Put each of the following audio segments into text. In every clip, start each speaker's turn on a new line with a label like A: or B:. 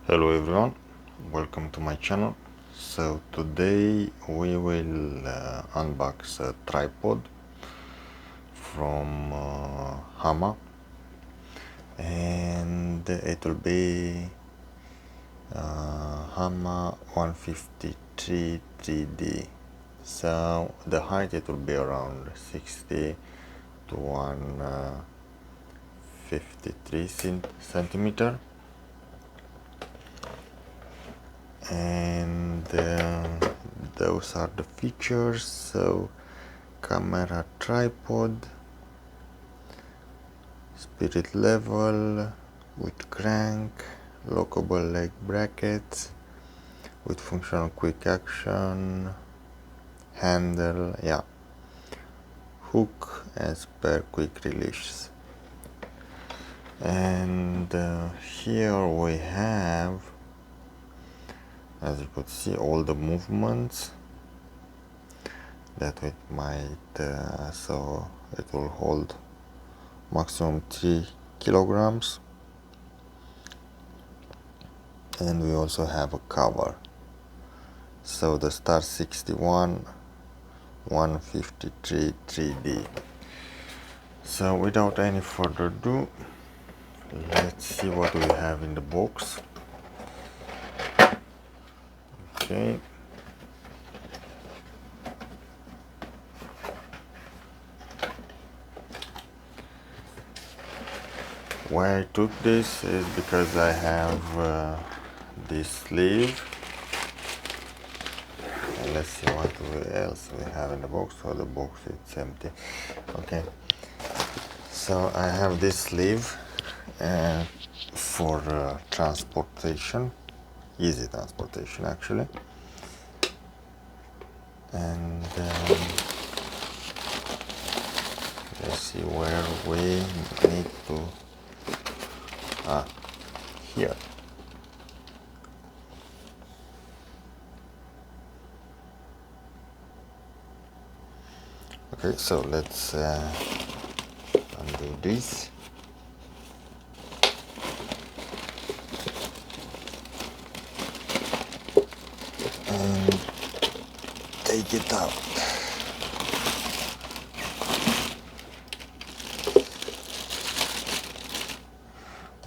A: Hello everyone, welcome to my channel. So today we will unbox a tripod from Hama, and it will be Hama 153 3D. So the height, it will be around 60 to 153 centimeter, and those are the features. So camera, tripod, spirit level with crank, lockable leg brackets with functional quick action, handle, hook and spare quick release. And here we have, as you could see, all the movements that it might, so it will hold maximum 3 kilograms, and we also have a cover. So the Star 61 153 3D. So without any further ado, let's see what we have in the box. Okay. Why I took this is because I have this sleeve. And let's see what else we have in the box. So the box, it's empty. Okay. So I have this sleeve for transportation, easy transportation actually. And let's see where we need to, here. Okay, so let's undo this. And take it out.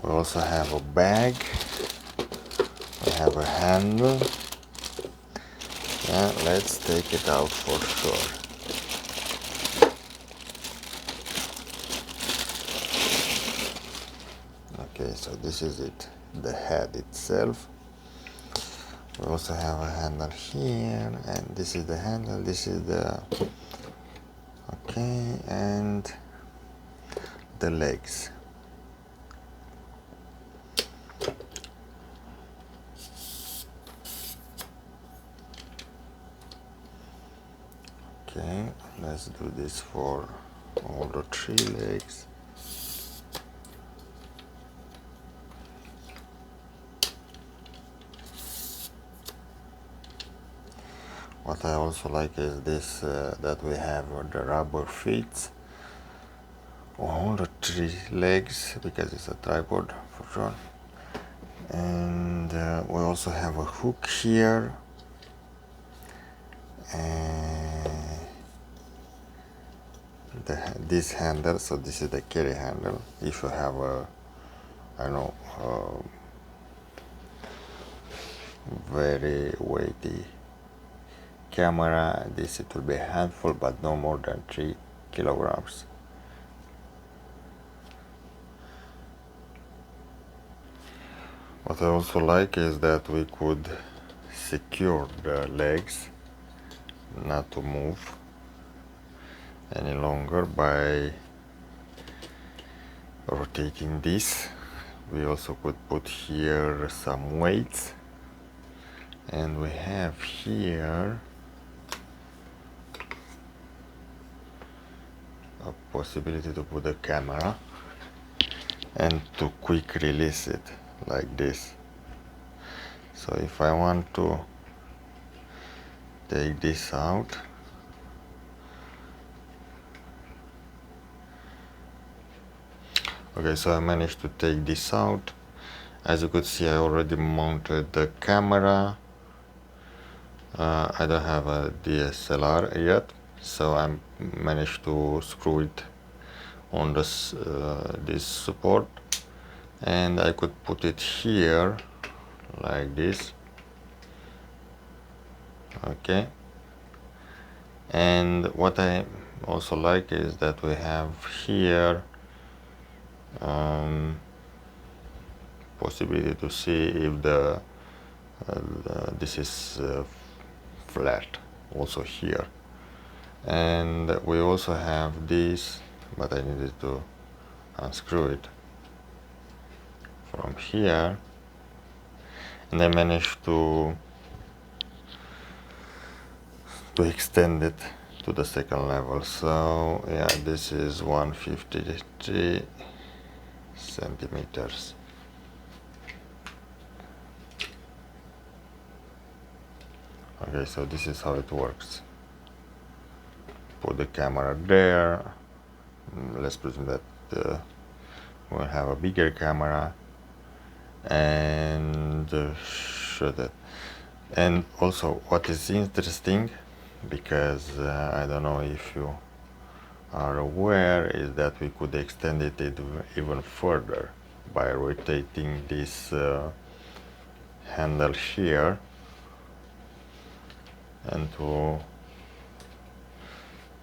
A: We also have a bag. We have a handle. Yeah, let's take it out for sure. Okay, so this is it, the head itself. We also have a handle here, and this is the handle, this is the, okay, and the legs. Okay, let's do this for all the 3 legs. What I also like is this, that we have the rubber feet on all the 3 legs, because it's a tripod for sure. And we also have a hook here, and this handle. So this is the carry handle. If you have a, I don't know, very weighty camera, this it will be a handful, but no more than 3 kilograms. What I also like is that we could secure the legs not to move any longer by rotating this. We also could put here some weights, and we have here a possibility to put a camera and to quick release it like this. So if I want to take this out, okay, so I managed to take this out, As you could see, I already mounted the camera. I don't have a DSLR yet, so I managed to screw it on this support, and I could put it here like this. Okay, and what I also like is that we have here possibility to see if this is flat also here, and we also have this, but I needed to unscrew it from here, and I managed to extend it to the second level. So yeah, this is 153 centimeters. Okay, so this is how it works. Put the camera there. Let's presume that we'll have a bigger camera, and show that. And also, what is interesting, because I don't know if you are aware, is that we could extend it even further by rotating this handle here, and to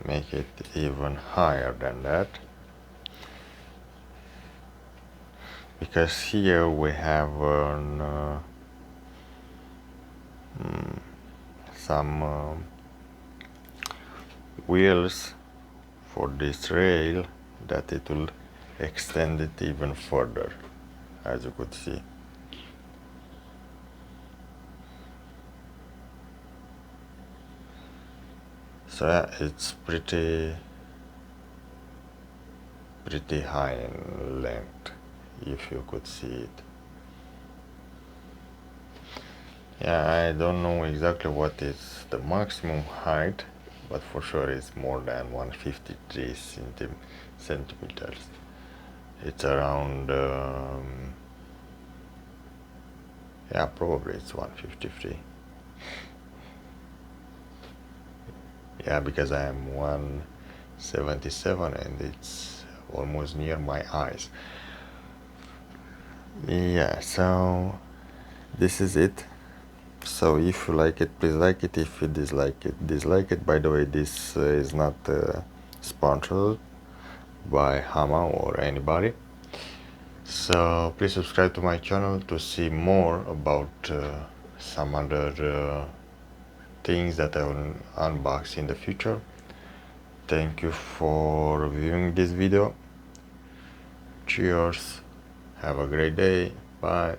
A: make it even higher than that, because here we have some wheels for this rail that it will extend it even further, as you could see. So yeah, it's pretty high in length, if you could see it. Yeah, I don't know exactly what is the maximum height, but for sure it's more than 153 centimeters. It's around yeah, probably it's 153. Yeah, because I am 177 and it's almost near my eyes. Yeah, so this is it. So if you like it, please like it. If you dislike it, dislike it. By the way, this is not sponsored by Hama or anybody. So please subscribe to my channel to see more about some other things that I will unbox in the future. Thank you for viewing this video. Cheers. Have a great day. Bye.